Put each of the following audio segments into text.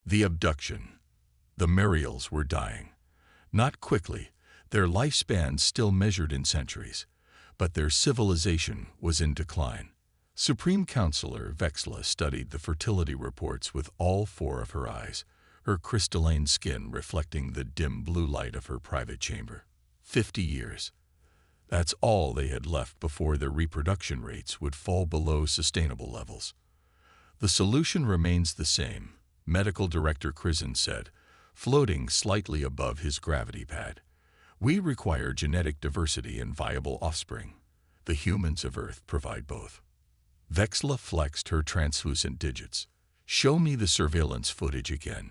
The abduction. The Mariels were dying. Not quickly, their lifespans still measured in centuries, but their civilization was in decline. Supreme Counselor Vexla studied the fertility reports with all four of her eyes, her crystalline skin reflecting the dim blue light of her private chamber. 50 years. That's all they had left before their reproduction rates would fall below sustainable levels. The solution remains the same, Medical Director Krizin said, floating slightly above his gravity pad. We require genetic diversity and viable offspring. The humans of Earth provide both. Vexla flexed her translucent digits. Show me the surveillance footage again.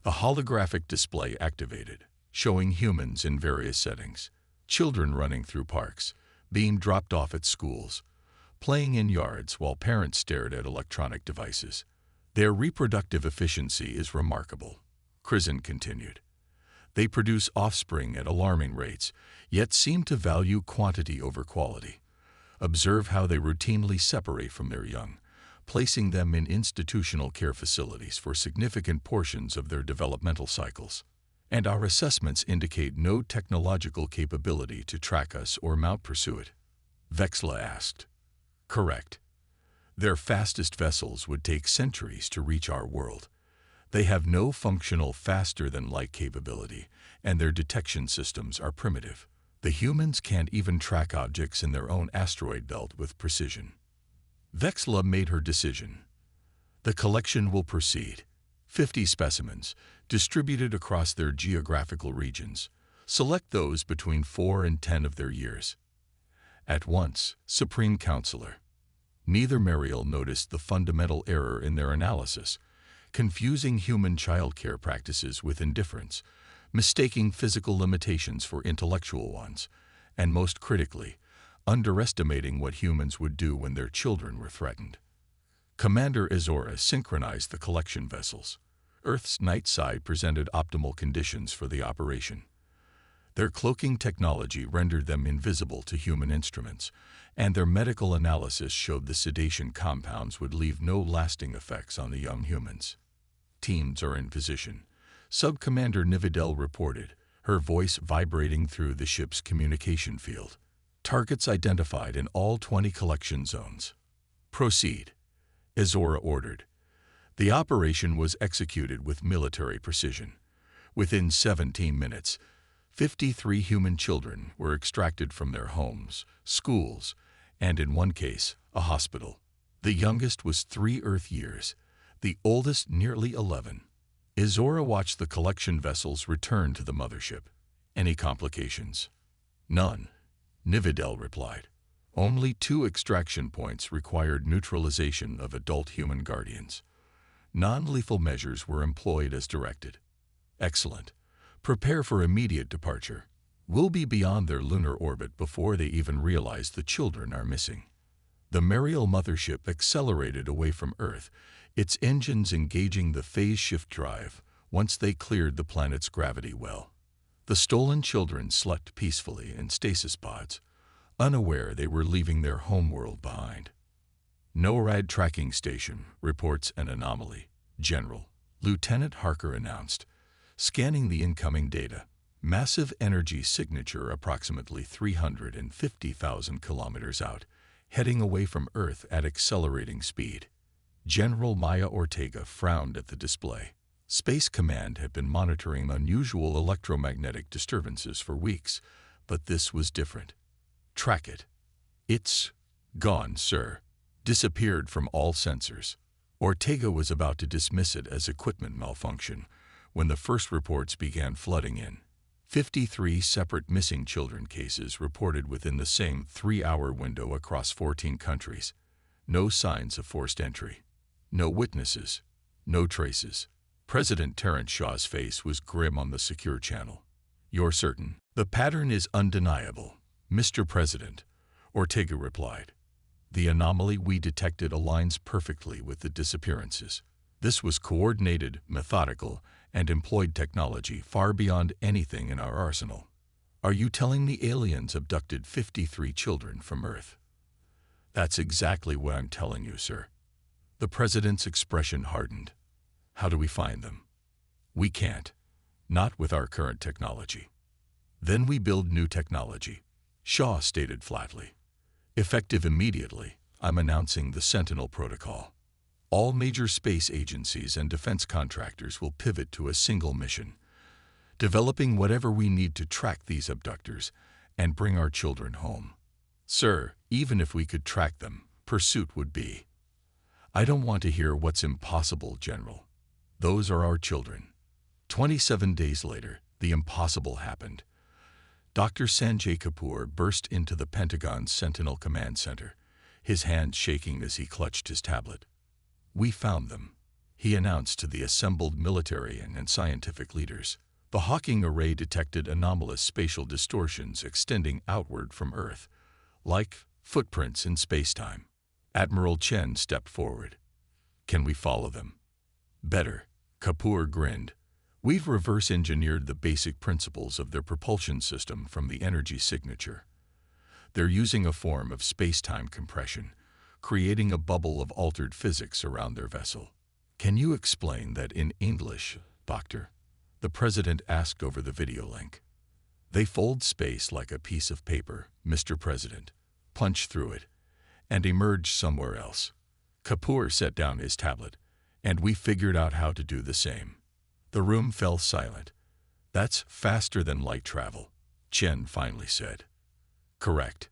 The holographic display activated, showing humans in various settings. Children running through parks, being dropped off at schools, playing in yards while parents stared at electronic devices. Their reproductive efficiency is remarkable, Krizin continued. They produce offspring at alarming rates, yet seem to value quantity over quality. Observe how they routinely separate from their young, placing them in institutional care facilities for significant portions of their developmental cycles. And our assessments indicate no technological capability to track us or mount pursuit. Vexla asked. Correct. Their fastest vessels would take centuries to reach our world. They have no functional faster-than-light capability, and their detection systems are primitive. The humans can't even track objects in their own asteroid belt with precision. Vexla made her decision. The collection will proceed. 50 specimens, distributed across their geographical regions. Select those between 4 and 10 of their years. At once, Supreme Counselor. Neither Mariel noticed the fundamental error in their analysis, confusing human childcare practices with indifference, mistaking physical limitations for intellectual ones, and most critically, underestimating what humans would do when their children were threatened. Commander Azora synchronized the collection vessels. Earth's night side presented optimal conditions for the operation. Their cloaking technology rendered them invisible to human instruments, and their medical analysis showed the sedation compounds would leave no lasting effects on the young humans. Teams are in position, Sub-Commander Nividel reported, her voice vibrating through the ship's communication field. Targets identified in all 20 collection zones. Proceed, Azora ordered. The operation was executed with military precision. Within 17 minutes, 53 human children were extracted from their homes, schools, and in one case, a hospital. The youngest was 3 Earth years, the oldest nearly 11. Azora watched the collection vessels return to the mothership. Any complications? None, Nividel replied. Only 2 extraction points required neutralization of adult human guardians. Non-lethal measures were employed as directed. Excellent. Prepare for immediate departure. We'll be beyond their lunar orbit before they even realize the children are missing. The Mariel mothership accelerated away from Earth, its engines engaging the phase shift drive once they cleared the planet's gravity well. The stolen children slept peacefully in stasis pods, unaware they were leaving their homeworld behind. NORAD tracking station reports an anomaly, General, Lieutenant Harker announced, scanning the incoming data. Massive energy signature approximately 350,000 kilometers out, heading away from Earth at accelerating speed. General Maya Ortega frowned at the display. Space Command had been monitoring unusual electromagnetic disturbances for weeks, but this was different. Track it. It's gone, sir. Disappeared from all sensors. Ortega was about to dismiss it as equipment malfunction when the first reports began flooding in. 53 separate missing children cases reported within the same 3-hour window across 14 countries. No signs of forced entry. No witnesses. No traces. President Terence Shaw's face was grim on the secure channel. You're certain? The pattern is undeniable, Mr. President, Ortega replied. The anomaly we detected aligns perfectly with the disappearances. This was coordinated, methodical, and employed technology far beyond anything in our arsenal. Are you telling me aliens abducted 53 children from Earth? That's exactly what I'm telling you, sir. The president's expression hardened. How do we find them? We can't. Not with our current technology. Then we build new technology, Shaw stated flatly. Effective immediately, I'm announcing the Sentinel Protocol. All major space agencies and defense contractors will pivot to a single mission, developing whatever we need to track these abductors and bring our children home. Sir, even if we could track them, pursuit would be. I don't want to hear what's impossible, General. Those are our children. 27 days later, the impossible happened. Dr. Sanjay Kapoor burst into the Pentagon's Sentinel Command Center, his hands shaking as he clutched his tablet. We found them, he announced to the assembled military and scientific leaders. The Hawking array detected anomalous spatial distortions extending outward from Earth, like footprints in space-time. Admiral Chen stepped forward. Can we follow them? Better, Kapoor grinned. We've reverse-engineered the basic principles of their propulsion system from the energy signature. They're using a form of space-time compression, creating a bubble of altered physics around their vessel. Can you explain that in English, Doctor? The President asked over the video link. They fold space like a piece of paper, Mr. President, punch through it, and emerge somewhere else. Kapoor set down his tablet, and we figured out how to do the same. The room fell silent. That's faster than light travel, Chen finally said. Correct.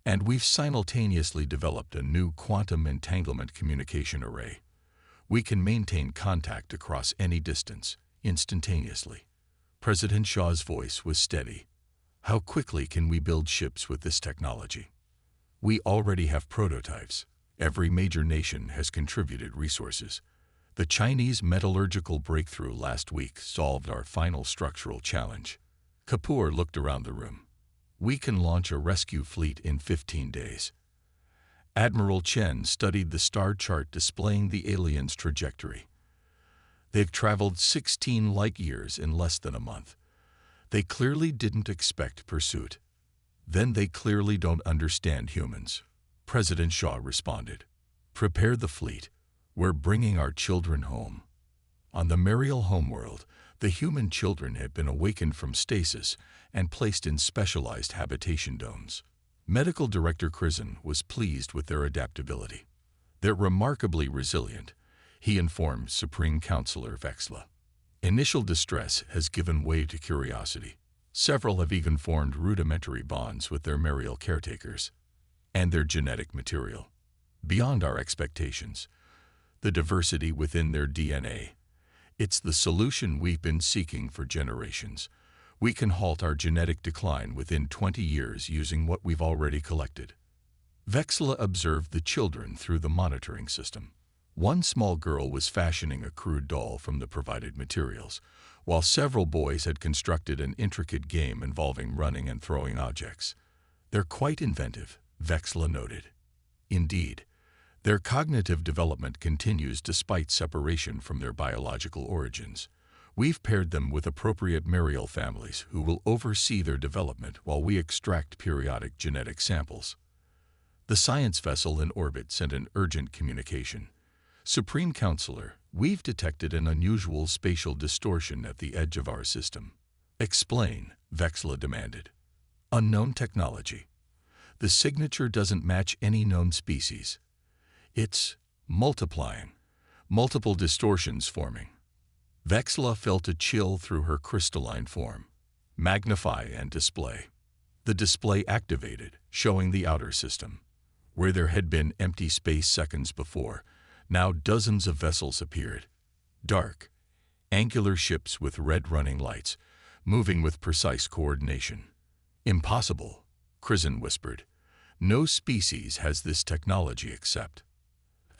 And we've simultaneously developed a new quantum entanglement communication array. We can maintain contact across any distance, instantaneously. President Shaw's voice was steady. How quickly can we build ships with this technology? We already have prototypes. Every major nation has contributed resources. The Chinese metallurgical breakthrough last week solved our final structural challenge. Kapoor looked around the room. We can launch a rescue fleet in 15 days. Admiral Chen studied the star chart displaying the aliens' trajectory. They've traveled 16 light years in less than a month. They clearly didn't expect pursuit. Then they clearly don't understand humans. President Shaw responded. Prepare the fleet. We're bringing our children home. On the Mariel homeworld, the human children had been awakened from stasis and placed in specialized habitation domes. Medical Director Krisen was pleased with their adaptability. They're remarkably resilient, he informed Supreme Counselor Vexla. Initial distress has given way to curiosity. Several have even formed rudimentary bonds with their Mariel caretakers and their genetic material. Beyond our expectations, the diversity within their DNA. It's the solution we've been seeking for generations. We can halt our genetic decline within 20 years using what we've already collected. Vexla observed the children through the monitoring system. One small girl was fashioning a crude doll from the provided materials, while several boys had constructed an intricate game involving running and throwing objects. They're quite inventive, Vexla noted. Indeed, their cognitive development continues despite separation from their biological origins. We've paired them with appropriate Mariel families who will oversee their development while we extract periodic genetic samples. The science vessel in orbit sent an urgent communication. Supreme Counselor, we've detected an unusual spatial distortion at the edge of our system. Explain, Vexla demanded. Unknown technology. The signature doesn't match any known species. It's multiplying, multiple distortions forming. Vexla felt a chill through her crystalline form. Magnify and display. The display activated, showing the outer system. Where there had been empty space seconds before, now dozens of vessels appeared. Dark, angular ships with red running lights, moving with precise coordination. Impossible, Krisen whispered. No species has this technology except.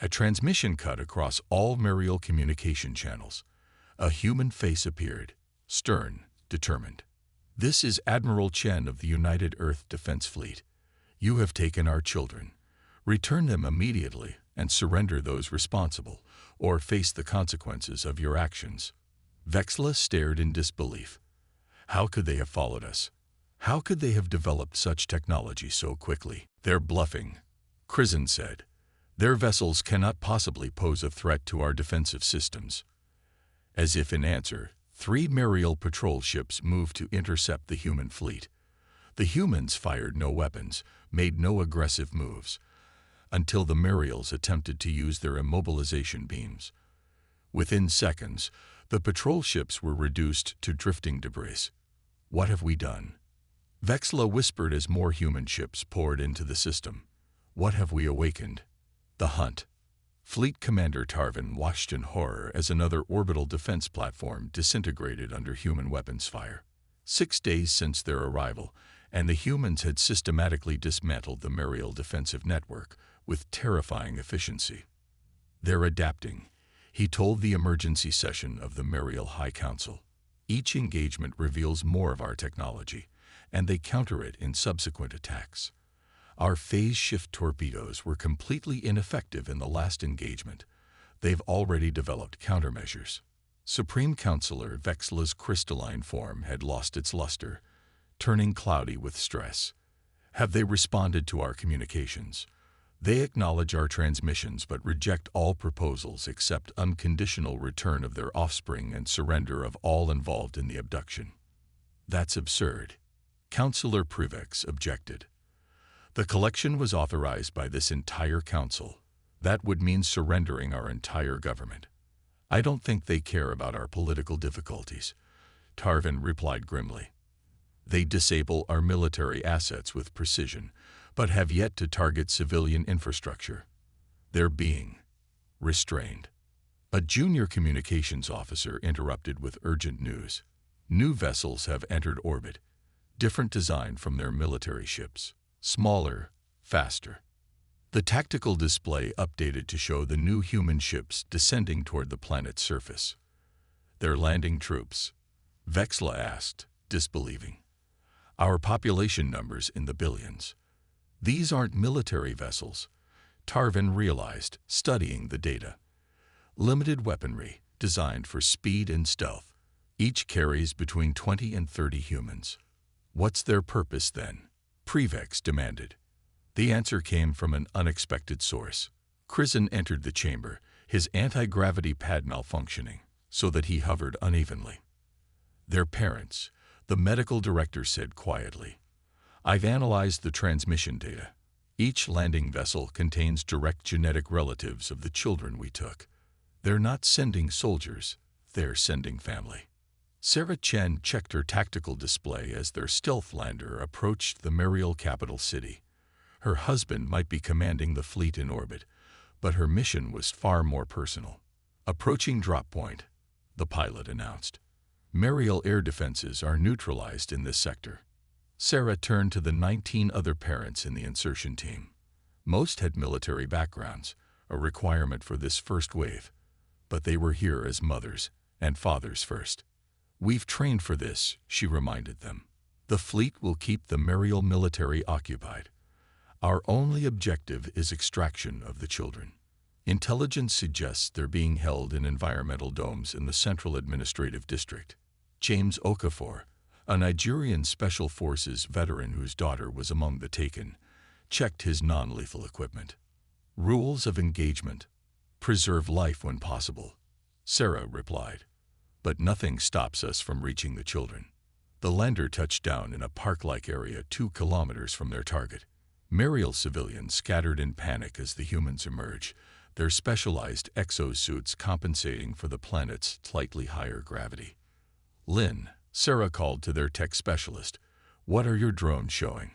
A transmission cut across all Mariel communication channels. A human face appeared, stern, determined. This is Admiral Chen of the United Earth Defense Fleet. You have taken our children. Return them immediately and surrender those responsible, or face the consequences of your actions. Vexla stared in disbelief. How could they have followed us? How could they have developed such technology so quickly? They're bluffing, Krisen said. Their vessels cannot possibly pose a threat to our defensive systems. As if in answer, 3 Mariel patrol ships moved to intercept the human fleet. The humans fired no weapons, made no aggressive moves, until the Mariels attempted to use their immobilization beams. Within seconds, the patrol ships were reduced to drifting debris. What have we done? Vexla whispered as more human ships poured into the system. What have we awakened? The hunt. Fleet Commander Tarvin watched in horror as another orbital defense platform disintegrated under human weapons fire. 6 days since their arrival, and the humans had systematically dismantled the Mariel defensive network with terrifying efficiency. They're adapting, he told the emergency session of the Mariel High Council. Each engagement reveals more of our technology, and they counter it in subsequent attacks. Our phase shift torpedoes were completely ineffective in the last engagement. They've already developed countermeasures. Supreme Counselor Vexla's crystalline form had lost its luster, turning cloudy with stress. Have they responded to our communications? They acknowledge our transmissions but reject all proposals except unconditional return of their offspring and surrender of all involved in the abduction. That's absurd. Counselor Provoke objected. The collection was authorized by this entire council. That would mean surrendering our entire government. I don't think they care about our political difficulties, Tarvin replied grimly. They disable our military assets with precision, but have yet to target civilian infrastructure. They're being restrained. A junior communications officer interrupted with urgent news. New vessels have entered orbit, different design from their military ships. Smaller, faster. The tactical display updated to show the new human ships descending toward the planet's surface. They're landing troops, Vexla asked, disbelieving. Our population numbers in the billions. These aren't military vessels, Tarvin realized, studying the data. Limited weaponry, designed for speed and stealth. Each carries between 20 and 30 humans. What's their purpose then? Provoke demanded. The answer came from an unexpected source. Krisen entered the chamber, his anti-gravity pad malfunctioning, so that he hovered unevenly. Their parents, the medical director said quietly. I've analyzed the transmission data. Each landing vessel contains direct genetic relatives of the children we took. They're not sending soldiers, they're sending family. Sarah Chen checked her tactical display as their stealth lander approached the Mariel capital city. Her husband might be commanding the fleet in orbit, but her mission was far more personal. Approaching drop point, the pilot announced. Mariel air defenses are neutralized in this sector. Sarah turned to the 19 other parents in the insertion team. Most had military backgrounds, a requirement for this first wave, but they were here as mothers and fathers first. We've trained for this, she reminded them. The fleet will keep the Mariel military occupied. Our only objective is extraction of the children. Intelligence suggests they're being held in environmental domes in the Central Administrative District. James Okafor, a Nigerian Special Forces veteran whose daughter was among the taken, checked his non-lethal equipment. Rules of engagement. Preserve life when possible, Sarah replied. But nothing stops us from reaching the children. The lander touched down in a park-like area 2 kilometers from their target. Mariel civilians scattered in panic as the humans emerge, their specialized exosuits compensating for the planet's slightly higher gravity. Lin, Sarah called to their tech specialist. What are your drones showing?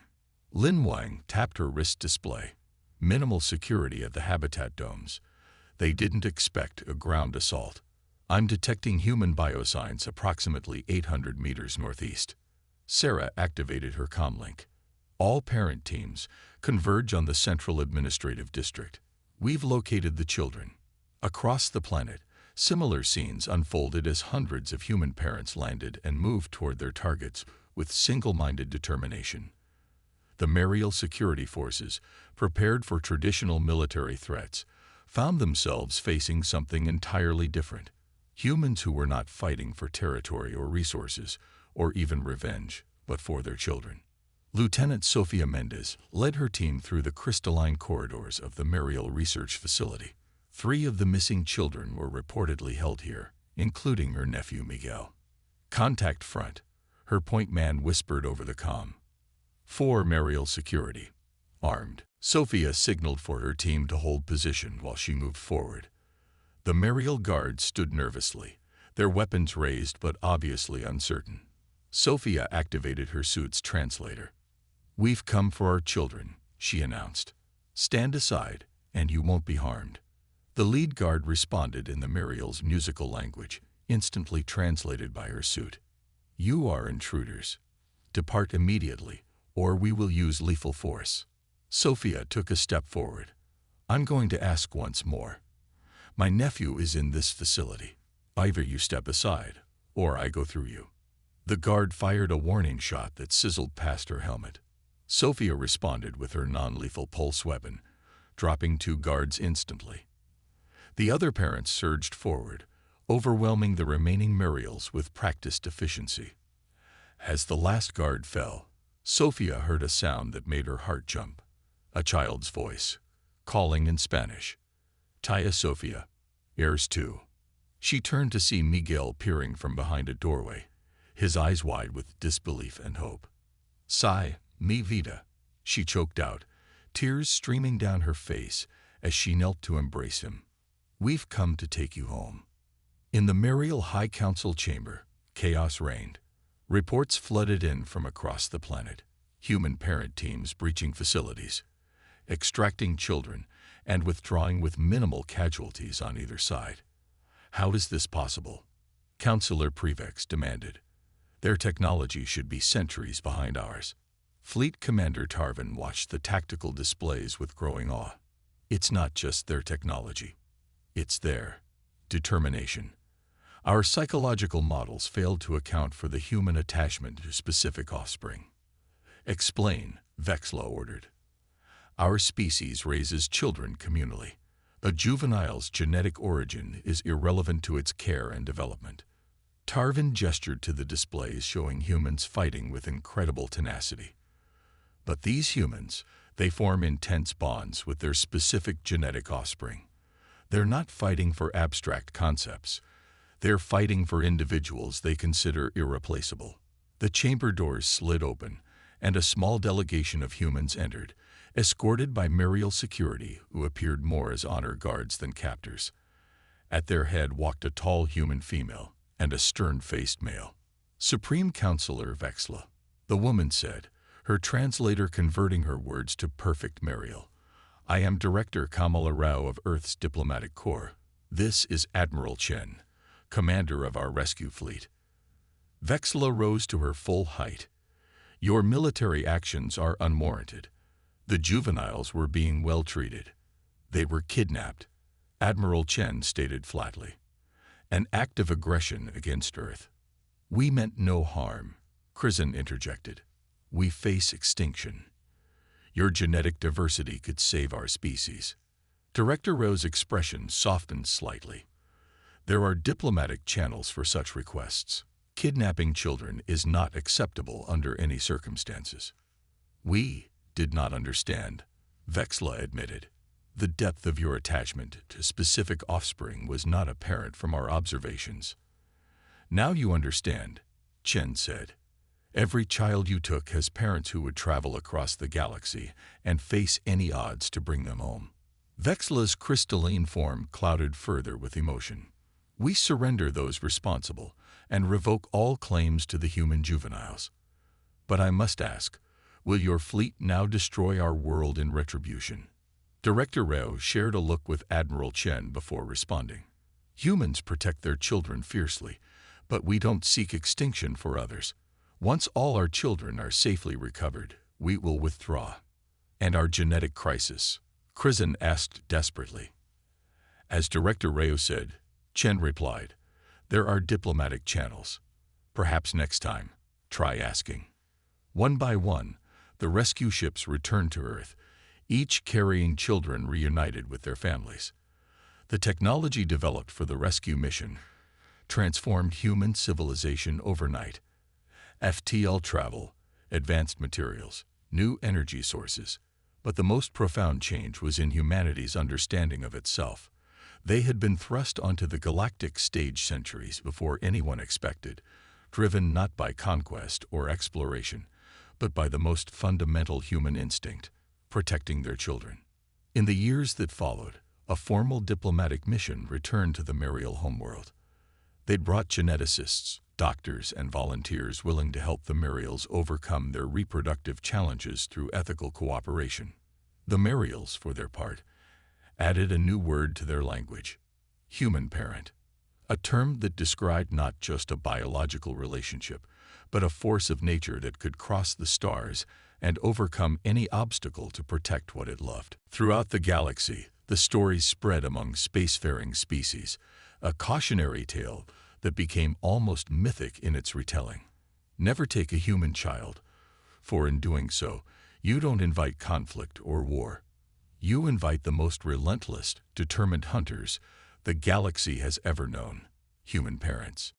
Lin Wang tapped her wrist display. Minimal security at the habitat domes. They didn't expect a ground assault. I'm detecting human biosigns approximately 800 meters northeast. Sarah activated her comlink. All parent teams converge on the Central Administrative District. We've located the children. Across the planet, similar scenes unfolded as hundreds of human parents landed and moved toward their targets with single-minded determination. The Mariel security forces, prepared for traditional military threats, found themselves facing something entirely different. Humans who were not fighting for territory or resources, or even revenge, but for their children. Lieutenant Sofia Mendez led her team through the crystalline corridors of the Mariel Research Facility. 3 of the missing children were reportedly held here, including her nephew Miguel. Contact front, her point man whispered over the comm. 4 Mariel security. Armed. Sophia signaled for her team to hold position while she moved forward. The Mariel guards stood nervously, their weapons raised but obviously uncertain. Sophia activated her suit's translator. "We've come for our children," she announced. "Stand aside, and you won't be harmed." The lead guard responded in the Mariel's musical language, instantly translated by her suit. "You are intruders. Depart immediately, or we will use lethal force." Sophia took a step forward. "I'm going to ask once more. My nephew is in this facility. Either you step aside, or I go through you." The guard fired a warning shot that sizzled past her helmet. Sophia responded with her non-lethal pulse weapon, dropping 2 guards instantly. The other parents surged forward, overwhelming the remaining Mariels with practiced efficiency. As the last guard fell, Sophia heard a sound that made her heart jump. A child's voice, calling in Spanish. "Tía Sofía, eres tú." She turned to see Miguel peering from behind a doorway, his eyes wide with disbelief and hope. "Sigh, mi vida," she choked out, tears streaming down her face as she knelt to embrace him. "We've come to take you home." In the Mariel High Council chamber, chaos reigned. Reports flooded in from across the planet. Human parent teams breaching facilities, extracting children, and withdrawing with minimal casualties on either side. "How is this possible?" Councillor Prevex demanded. "Their technology should be centuries behind ours." Fleet Commander Tarvin watched the tactical displays with growing awe. "It's not just their technology. It's their determination. Our psychological models failed to account for the human attachment to specific offspring." "Explain," Vexla ordered. "Our species raises children communally. A juvenile's genetic origin is irrelevant to its care and development." Tarvin gestured to the displays showing humans fighting with incredible tenacity. "But these humans, they form intense bonds with their specific genetic offspring. They're not fighting for abstract concepts. They're fighting for individuals they consider irreplaceable." The chamber doors slid open, and a small delegation of humans entered, escorted by Mariel security who appeared more as honor guards than captors. At their head walked a tall human female and a stern-faced male. "Supreme Counselor Vexla," the woman said, her translator converting her words to perfect Mariel. "I am Director Kamala Rao of Earth's Diplomatic Corps. This is Admiral Chen, commander of our rescue fleet." Vexla rose to her full height. "Your military actions are unwarranted. The juveniles were being well treated. They were kidnapped," Admiral Chen stated flatly. "An act of aggression against Earth." "We meant no harm," Krizan interjected. "We face extinction. Your genetic diversity could save our species." Director Rowe's expression softened slightly. "There are diplomatic channels for such requests. Kidnapping children is not acceptable under any circumstances." "We did not understand," Vexla admitted. "The depth of your attachment to specific offspring was not apparent from our observations." "Now you understand," Chen said. "Every child you took has parents who would travel across the galaxy and face any odds to bring them home." Vexla's crystalline form clouded further with emotion. "We surrender those responsible and revoke all claims to the human juveniles. But I must ask, will your fleet now destroy our world in retribution?" Director Rao shared a look with Admiral Chen before responding. "Humans protect their children fiercely, but we don't seek extinction for others. Once all our children are safely recovered, we will withdraw." "And our genetic crisis?" Krizan asked desperately. As Director Rao said, Chen replied, "There are diplomatic channels. Perhaps next time, try asking." One by one, the rescue ships returned to Earth, each carrying children reunited with their families. The technology developed for the rescue mission transformed human civilization overnight. FTL travel, advanced materials, new energy sources. But the most profound change was in humanity's understanding of itself. They had been thrust onto the galactic stage centuries before anyone expected, driven not by conquest or exploration, but by the most fundamental human instinct, protecting their children. In the years that followed, a formal diplomatic mission returned to the Mariel homeworld. They'd brought geneticists, doctors, and volunteers willing to help the Mariels overcome their reproductive challenges through ethical cooperation. The Mariels, for their part, added a new word to their language: human parent, a term that described not just a biological relationship, but a force of nature that could cross the stars and overcome any obstacle to protect what it loved. Throughout the galaxy, the stories spread among spacefaring species, a cautionary tale that became almost mythic in its retelling. Never take a human child, for in doing so, you don't invite conflict or war. You invite the most relentless, determined hunters the galaxy has ever known: human parents.